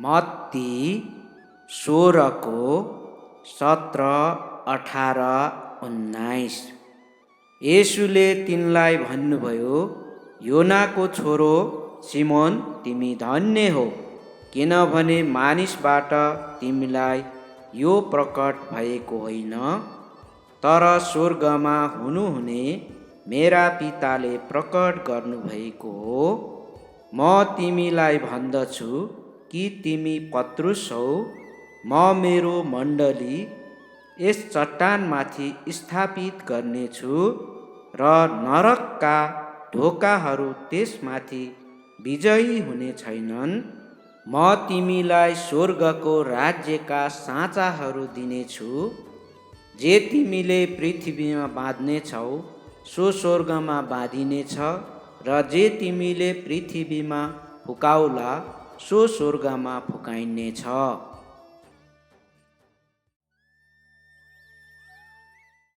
मत्ती 16:17-18-19। येशूले तिनलाई भन्नुभयो, योनाको छोरो सिमोन, तिमी धन्य हो, किनभने मानिसबाट तिमीलाई यो प्रकट भएको होइन, तर स्वर्गमा हुनुहुने मेरा पिताले प्रकट गर्नुभएको हो। म तिमीलाई भन्दछु कि तिमी पत्रुस हौ, म मेरो मण्डली यस चट्टानमाथि स्थापित गर्नेछु र नरकका ढोकाहरू त्यसमाथि विजयी हुने छैनन्। म तिमीलाई स्वर्गको राज्यका साँचाहरू दिनेछु। जे तिमीले पृथ्वीमा बाँध्नेछौ सो स्वर्गमा बाँधिनेछ, र जे तिमीले पृथ्वीमा फुकाउला सो स्वर्गमा फुकाइनेछ।